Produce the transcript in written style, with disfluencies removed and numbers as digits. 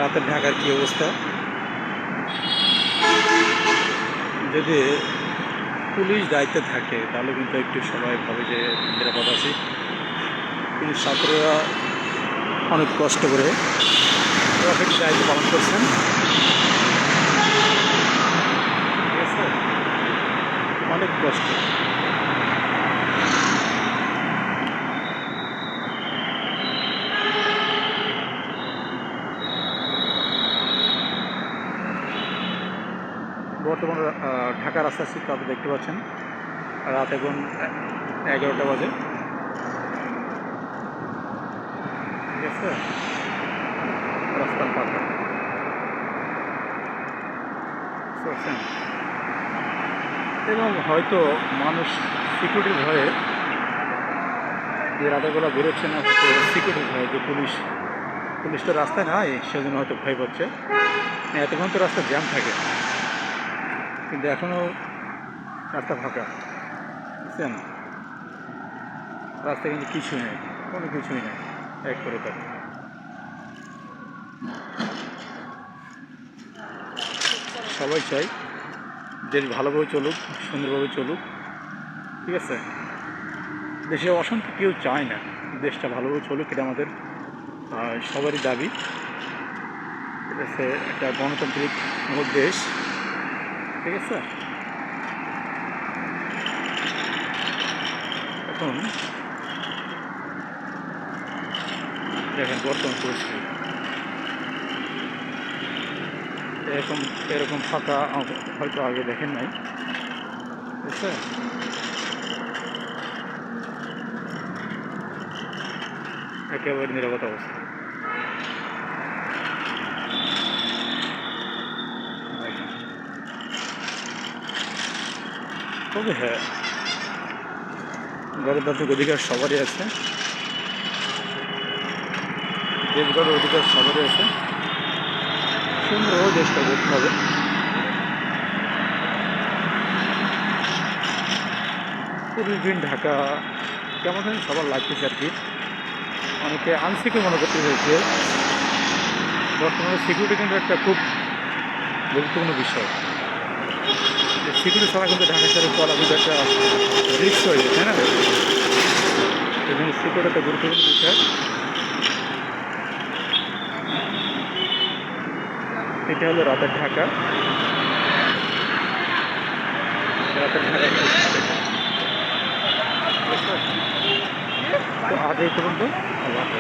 রাতের ঢাকার কী অবস্থা। যদি পুলিশ দায়িত্বে থাকে তাহলে কিন্তু একটু সবাই ভাবে যে নিরাপদ আছি, কিন্তু ছাত্ররা অনেক কষ্ট করে ট্রাফিক দায়িত্ব পালন করছেন। ঠিক আছে, অনেক কষ্ট। বর্তমানে ঢাকা রাস্তার চিত্র আপনি দেখতে পাচ্ছেন। রাত এখন 11টা বাজে। ঠিক আছে, রাস্তার পাকা বুঝছেন? এবং হয়তো মানুষ সিকিউরিটির ভয়ে যে রাতেরবেলা বেরোচ্ছে না, হয়তো সিকিউরিটির ভয়ে যে পুলিশ তো রাস্তায় নাই, সেজন্য হয়তো ভয় পাচ্ছে। এতক্ষণ তো রাস্তা জ্যাম থাকে, কিন্তু এখনও রাস্তা ফাঁকা। বুঝছেন, রাস্তায় কিন্তু কিছুই নেই, কোনো কিছুই নেই, এক করে থাকে। সবাই চাই দেশ ভালোভাবে চলুক, সুন্দরভাবে চলুক। ঠিক আছে, দেশে অশান্তি কেউ চায় না, দেশটা ভালোভাবে চলুক, এটা আমাদের সবারই দাবি। ঠিক আছে, একটা গণতান্ত্রিক দেশ। ঠিক আছে, এখন দেখেন বর্তমান পরিস্থিতি এরকম ফাঁকা হয়তো আগে দেখেন নাই। ঠিক আছে, একেবারে নিরাপদ অবস্থা। তবে হ্যাঁ, গণতান্ত্রিক অধিকার সবারই আছে, দেশ গড়ার অধিকার সবারই আছে। সুন্দরভাবে দেশটা করতে হবে। প্রতিদিন ঢাকা কেমন জানি সবার লাগতেছে আর কি, অনেকে আনসিকিউর মনে করতে হয়েছে। বর্তমানে সিকিউরিটি কিন্তু একটা খুব গুরুত্বপূর্ণ বিষয়। সিকিউরিটি ছাড়া কিন্তু ঢাকা শহরে চলা কিন্তু একটা রিস্ক হয়ে যায়, তাই না? এই জন্য সিকিউরিটি একটা গুরুত্বপূর্ণ বিষয়। এটা হলো রাতের ঢাকা। তো আজ এই পর্যন্ত। আল্লাহ হাফেজ।